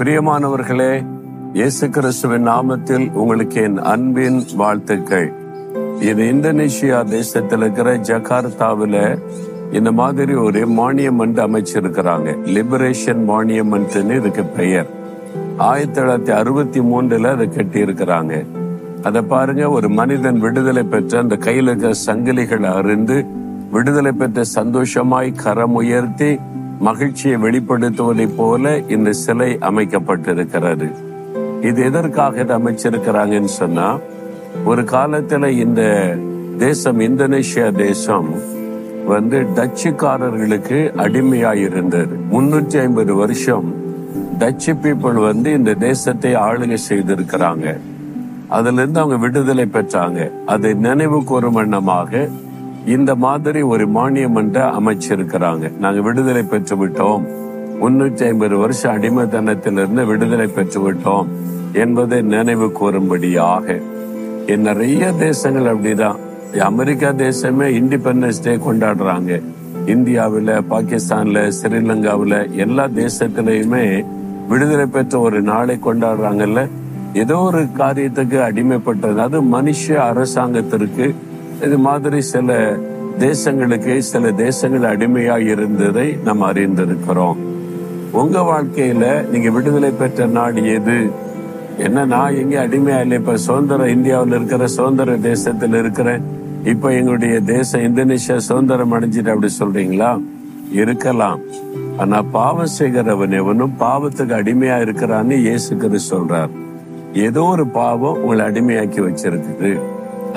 பிரியமானவர்களே, இயேசு கிறிஸ்துவின் நாமத்தில் உங்களுக்கு என் அன்பின் வாழ்த்துக்கள். இது இந்தோனேஷியா தேசத்தில் இருக்கிற ஜகார்த்தாவில் இந்த மாதிரி ஒரு மானியமெண்ட் அமைச்சிருக்கிறாங்க. லிபரேஷன் மானியமெண்ட்னு இதுக்கு பெயர். 1963 அதை கட்டி இருக்கிறாங்க. அதை பாருங்க, ஒரு மனிதன் விடுதலை பெற்ற அந்த கையில் இருக்கிற சங்கிலிகளை அருந்து விடுதலை பெற்ற சந்தோஷமாய் கரம் உயர்த்தி மகிழ்ச்சியை வெளிப்படுத்துவதை போல இந்த சிலை அமைக்கப்பட்டிருக்கிறது. இது எதற்காக அமைச்சிருக்கிறாங்கன்னு சொன்னா, ஒரு காலத்துல இந்த தேசம், இந்தோனேஷியா தேசம் டச்சுக்காரர்களுக்கு அடிமையாயிருந்தது. 350 வருஷம் டச்சு பீப்புள் இந்த தேசத்தை ஆளுகை செய்திருக்கிறாங்க. அதுல இருந்து அவங்க விடுதலை பெற்றாங்க. அதை நினைவு கூறும் வண்ணமாக இந்த மாதிரி ஒரு மானியமெண்ட்டை அமைச்சிருக்கிறாங்க. நாங்க விடுதலை பெற்று விட்டோம், 350 வருஷம் அடிமைத்தனத்திலிருந்து விடுதலை பெற்று விட்டோம் என்பதை நினைவு கூறும்படியாக. நிறைய தேசங்கள் அப்படிதான். அமெரிக்கா தேசமே இண்டிபெண்டன்ஸ் டே கொண்டாடுறாங்க. இந்தியாவில், பாகிஸ்தான்ல, ஸ்ரீலங்காவில் எல்லா தேசத்திலையுமே விடுதலை பெற்ற ஒரு நாளை கொண்டாடுறாங்கல்ல. ஏதோ ஒரு காரியத்துக்கு அடிமைப்பட்டது, அது மனுஷ அரசாங்கத்திற்கு. இது மாதிரி சில தேசங்கள் அடிமையா இருந்ததை நாம் அறிந்திருக்கிறோம். உங்க வாழ்க்கையில நீங்க விடுதலை பெற்ற நாடு எது? என்ன, நான் எங்க அடிமையா இல்லை. இப்ப சுதந்திர இந்தியாவில் இருக்கிற சுதந்திர தேசத்தில் இருக்கிறேன். இப்ப எங்களுடைய தேசம் இந்தோனேஷியா சுதந்திரம் அடைஞ்சிட்டு அப்படி சொல்றீங்களா? இருக்கலாம். ஆனா பாவம் செய்கிறவன் எவனும் பாவத்துக்கு அடிமையா இருக்கிறான்னு இயேசு கிறிஸ்து சொல்றார். ஏதோ ஒரு பாவம் உங்களை அடிமையாக்கி வச்சிருக்குது.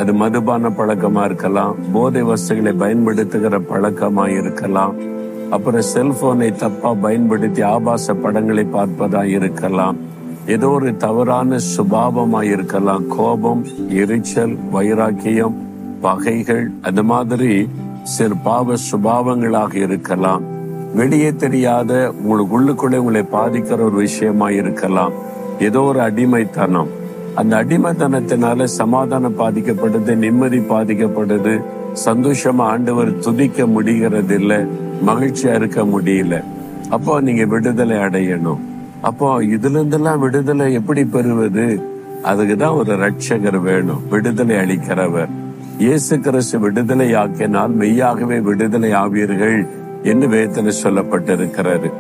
அது மதுபான பழக்கமா இருக்கலாம், போதை வஸ்துகளை பயன்படுத்துகிற பழக்கமா இருக்கலாம், அப்புறம் செல்போனை தப்பா பயன்படுத்தி ஆபாச படங்களை பார்ப்பதா இருக்கலாம், ஏதோ ஒரு தவறான சுபாவமா இருக்கலாம், கோபம், எரிச்சல், வைராக்கியம், பகைகள், அது மாதிரி சில பாவ சுபாவங்களாக இருக்கலாம். வெளியே தெரியாத உள்ளுக்குள்ளே உங்களை பாதிக்கிற ஒரு விஷயமா இருக்கலாம். ஏதோ ஒரு அடிமைத்தனம். அந்த அடிமைத்தனத்தினால சமாதானம் பாதிக்கப்படுது, நிம்மதி பாதிக்கப்படுது, சந்தோஷமா ஆண்டவர் துதிக்க முடிகிறது இல்ல, மகிழ்ச்சியா இருக்க முடியல. அப்போ நீங்க விடுதலை அடையணும். அப்போ இதுல இருந்தெல்லாம் விடுதலை எப்படி பெறுவது? அதுக்குதான் ஒரு ரட்சகர் வேணும், விடுதலை அளிக்கிறவர். இயேசு கிறிஸ்து விடுதலை ஆக்கினால் மெய்யாகவே விடுதலை ஆவீர்கள் என்று வேதத்தில் சொல்லப்பட்டிருக்கிறாரு.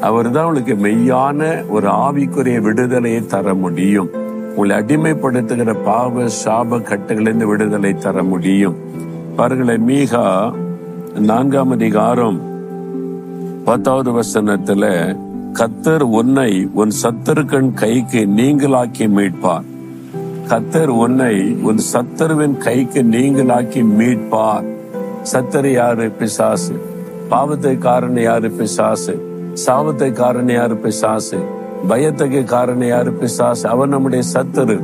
அவர் தான் உங்களுக்கு மெய்யான ஒரு ஆவிக்குரிய விடுதலையை தர முடியும். உங்களை அடிமைப்படுத்துகிற பாவ சாப கட்டுகளிலிருந்து விடுதலை தர முடியும். பாருங்களேன், மீகா 4ஆம் அதிகாரம் 10வது வசனத்துல, கர்த்தர் உன்னை உன் சத்துருக்கன் கைக்கு நீங்களாக்கி மீட்பார். கர்த்தர் உன்னை உன் சத்துருவின் கைக்கு நீங்களாக்கி மீட்பார். சத்துரு யாரு? பிசாசு. பாவத்தை காரணம் யாரு? பிசாசு. சாபத்தை காரணம் யாரு? பிசாசு. பயத்துக்கு காரணம் யாரு? பிசாசு. அவன் நம்முடைய சத்துரு.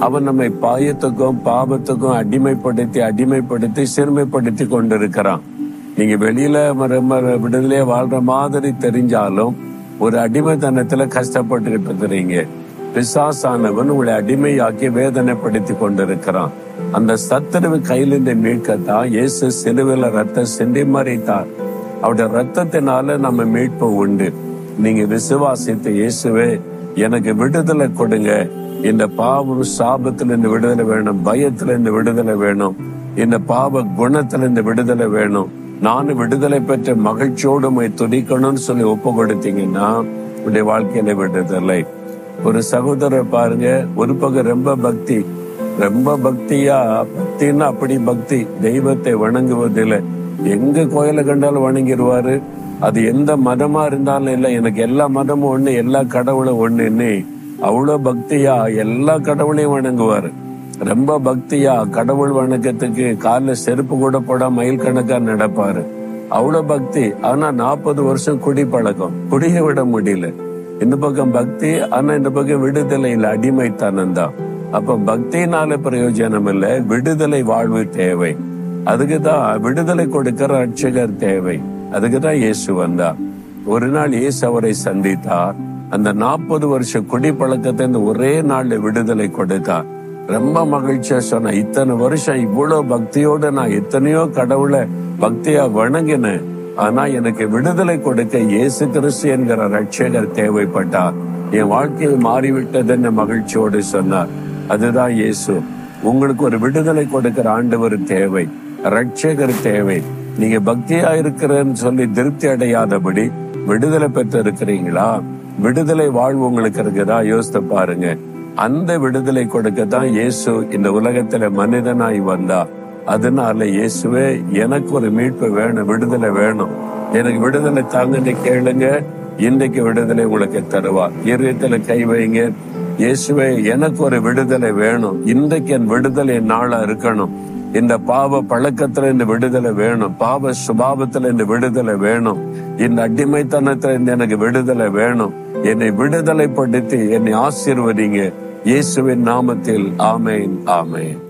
அவன் நம்மை பாயத்துக்கும் பாவத்துக்கும் அடிமைப்படுத்தி சிறுமைப்படுத்தி கொண்டிருக்கிறான். நீங்க வெளியில விடுதலையே வாழ்ற மாதிரி தெரிஞ்சாலும் ஒரு அடிமைத்தனத்துல கஷ்டப்பட்டுக்கிட்டு இருக்கிறீங்க. பிசாசானவன் உங்களை அடிமையாக்கி வேதனைப்படுத்தி கொண்டிருக்கிறான். அந்த சத்துருவு கையிலிருந்து மீட்கத்தான் இயேசு சிலுவையில ரத்தம் சிந்தி மரித்தார். அவருடைய ரத்தத்தினால நம்ம மீட்பு உண்டு. நீங்க விசுவாசித்த இயேசுவே எனக்கு விடுதலை கொடுங்க, இந்த பாவ சாபத்திலிருந்து விடுதலை வேணும், பயத்திலிருந்து விடுதலை வேணும், இந்த பாவ குணத்திலிருந்து விடுதலை வேணும், நானும் விடுதலை பெற்ற மகிழ்ச்சியோடு துதிக்கணும்னு சொல்லி ஒப்பு கொடுத்தீங்கன்னா உடைய வாழ்க்கையில விடுதலை. ஒரு சகோதரர் பாருங்க, ஒரு பக்கம் ரொம்ப பக்தின்னா அப்படி பக்தி, தெய்வத்தை வணங்குவதில்லை. எங்க கோயில கண்டாலும் வணங்கிடுவாரு. அது எந்த மதமா இருந்தாலும் இல்லை, எனக்கு எல்லா மதமும் ஒண்ணு, எல்லா கடவுளும் ஒண்ணுன்னு அவ்வளவு பக்தியா எல்லா கடவுளையும் வணங்குவாரு. ரொம்ப பக்தியா கடவுள் வணக்கத்துக்கு காலில் செருப்பு கூட போட மைல் கணக்கா நடப்பாரு. அவ்வளவு பக்தி. ஆனா 40 வருஷம் குடி பழக்கம், குடிய விட முடியல. இந்த பக்கம் பக்தி, ஆனா இந்த பக்கம் விடுதலை இல்லை, அடிமைத்தனம் தான். அப்ப பக்தினால பிரயோஜனம் இல்லை, விடுதலை வாழ்வு தேவை. அதுக்குதான் விடுதலை கொடுக்கிற ரட்சகர் தேவை. அதுக்குதான் இயேசு வந்தார். ஒரு நாள் இயேசு அவரை சந்தித்தார். அந்த 40 வருஷ குடிப்பழக்கத்தை ஒரே நாள்ல விடுதலை கொடுத்தார். ரொம்ப மகிழ்ச்சியா சொன்ன, இத்தனை வருஷம் இவ்வளவு பக்தியோட நான் எத்தனையோ கடவுளை பக்தியா வணங்கினேன். ஆனா எனக்கு விடுதலை கொடுக்க இயேசு கிறிஸ்து என்கிற ரட்சகர் தேவைப்பட்டார். என் வாழ்க்கையை மாறிவிட்டதுன்னு மகிழ்ச்சியோடு சொன்னார். அதுதான் இயேசு. உங்களுக்கு ஒரு விடுதலை கொடுக்கிற ஆண்டவர் தேவை, ரட்சகர் தேவை. நீங்க பக்தியா இருக்கிறன்னு சொல்லி திருப்தி அடையாதபடி விடுதலை பெற்று இருக்கிறீங்களா? விடுதலை வாழ்வு உங்களுக்கு இருக்குதா? யோசித்து பாருங்க. அந்த விடுதலை கொடுக்கத்தான் இயேசு இந்த உலகத்துல மனிதனாய் வந்தா. அதனால இயேசுவே, எனக்கு ஒரு மீட்பு வேணும், விடுதலை வேணும், எனக்கு விடுதலை தாங்கன்னு கேளுங்க. இன்றைக்கு விடுதலை உங்களுக்கு தருவார். இதயத்துல கை வைங்க. இயேசுவே, எனக்கு ஒரு விடுதலை வேணும், இன்றைக்கு என் விடுதலை நாளா இருக்கணும். இந்த பாவ பழக்கத்துல இந்த விடுதலை வேணும், பாவ சுபாவத்துல இந்த விடுதலை வேணும், இந்த அடிமைத்தனத்துல இருந்து எனக்கு விடுதலை வேணும். என்னை விடுதலைப்படுத்தி என்னை ஆசீர்வதிங்க. இயேசுவின் நாமத்தில் ஆமேன், ஆமேன்.